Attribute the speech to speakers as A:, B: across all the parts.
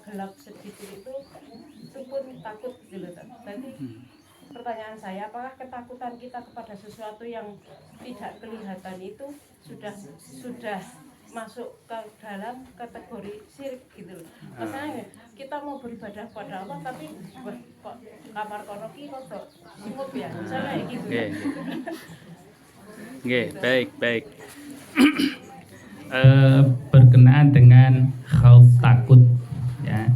A: gelap sedikit itu pun takut gitu loh. Jadi pertanyaan saya, apakah ketakutan kita kepada sesuatu yang tidak kelihatan itu sudah masuk ke dalam kategori syirik gitu loh. Maksudnya kita mau beribadah kepada Allah tapi kok kamar kono ki kok sibuk ya, misalnya gitu.
B: Baik. Berkenaan dengan khauf takut ya.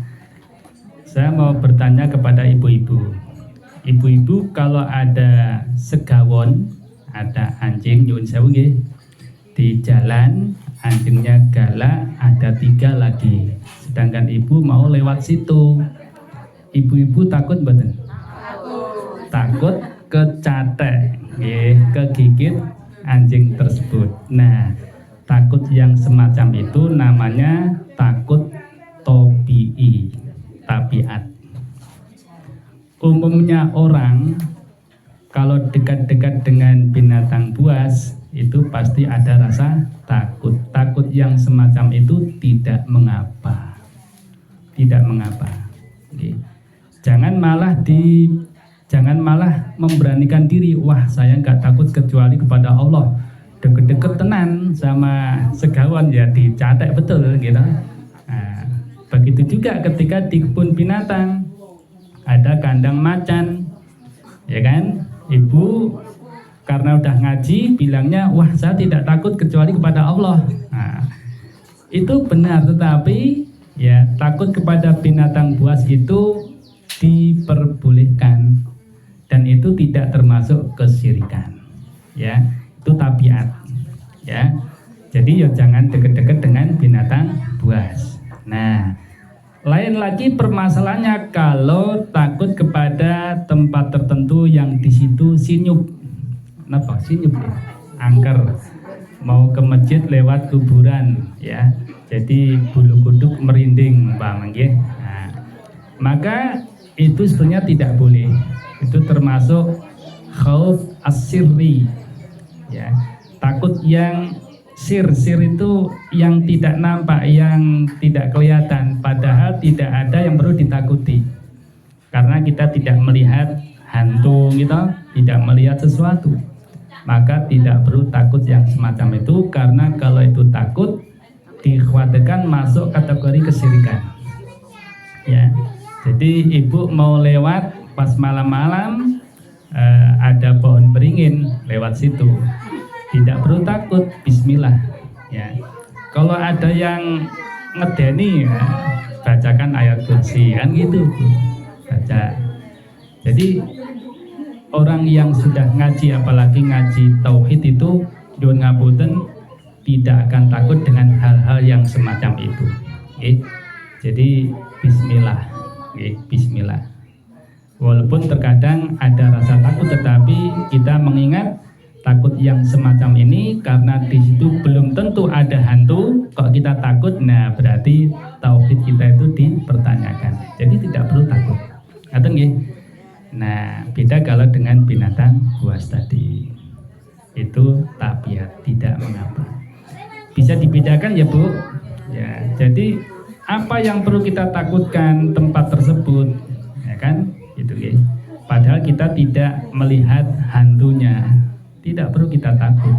B: Saya mau bertanya kepada ibu-ibu. Ibu-ibu kalau ada segawon, ada anjing nyuwun sewu nggih, di jalan anjingnya galak, ada 3 lagi. Sedangkan ibu mau lewat situ. Ibu-ibu takut mboten? Takut kecatek, kegigit anjing tersebut. Nah, takut yang semacam itu namanya takut tabiat. Umumnya orang kalau dekat-dekat dengan binatang buas itu pasti ada rasa takut. Takut yang semacam itu tidak mengapa. Oke. Jangan malah memberanikan diri. Wah, saya nggak takut kecuali kepada Allah. Deket-deket tenan sama segawon ya dicatek betul gitu. Nah, begitu juga ketika di kebun binatang ada kandang macan, ya kan? Ibu karena udah ngaji bilangnya, wah saya tidak takut kecuali kepada Allah. Nah, itu benar, tetapi ya takut kepada binatang buas itu diperbolehkan dan itu tidak termasuk kesyirikan. Ya, itu tabiat. Ya, jadi ya jangan deket-deket dengan binatang buas. Nah, lain lagi permasalahannya kalau takut kepada tempat tertentu yang di situ sinyup. Kenapa sinyup? Angker. Mau ke masjid lewat kuburan, ya. Jadi bulu kuduk merinding, Bang, ya. Nah, maka itu sebetulnya tidak boleh. Itu termasuk khauf as-sirri. Ya. Takut yang sir itu yang tidak nampak, yang tidak kelihatan, padahal tidak ada yang perlu ditakuti karena kita tidak melihat hantu, kita tidak melihat sesuatu, maka tidak perlu takut yang semacam itu, karena kalau itu takut dikhawatirkan masuk kategori kesyirikan. Ya, jadi ibu mau lewat pas malam-malam, ada pohon beringin lewat situ, tidak perlu takut, bismillah. Ya, kalau ada yang ngedeni, ya, bacakan ayat kursi, kan gitu, baca. Jadi orang yang sudah ngaji, apalagi ngaji tauhid itu, nyuwun ngapunten, tidak akan takut dengan hal-hal yang semacam itu. Jadi bismillah, bismillah. Walaupun terkadang ada rasa takut, tetapi kita mengingat takut yang semacam ini karena di situ belum tentu ada hantu. Kalau kita takut, nah berarti tauhid kita itu dipertanyakan. Jadi tidak perlu takut. Ngaten nggih? Nah, beda kalau dengan binatang buas tadi. Itu tabiat, tidak mengapa. Bisa dibedakan ya, Bu? Ya, jadi apa yang perlu kita takutkan tempat tersebut, ya kan? Itu nggih. Padahal kita tidak melihat hantunya. Tidak perlu kita takut.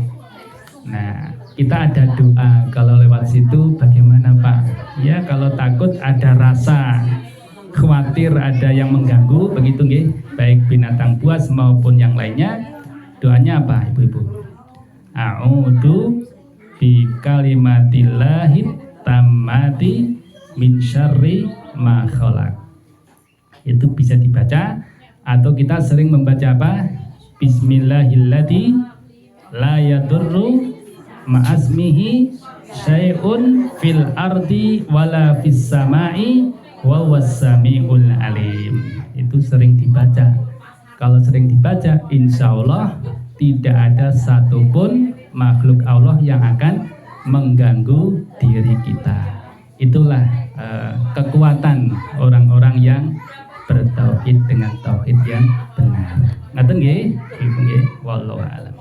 B: Nah, kita ada doa kalau lewat situ, bagaimana Pak? Ya, kalau takut ada rasa khawatir ada yang mengganggu, begitu nggih, baik binatang buas maupun yang lainnya. Doanya apa, Ibu-ibu? A'udzu bi kalimatillahit tammati min syarri ma khalaq. Itu bisa dibaca, atau kita sering membaca apa? Bismillahilladzi la yadurru ma'asmihi syai'un fil ardi wala fis sama'i wa was-sami'ul alim. Itu sering dibaca. Kalau sering dibaca, insya Allah tidak ada satupun makhluk Allah yang akan mengganggu diri kita. Itulah kekuatan orang-orang yang bertauhid dengan tauhid yang benar. Ngaten nggih? Nggih, wallahu a'lam.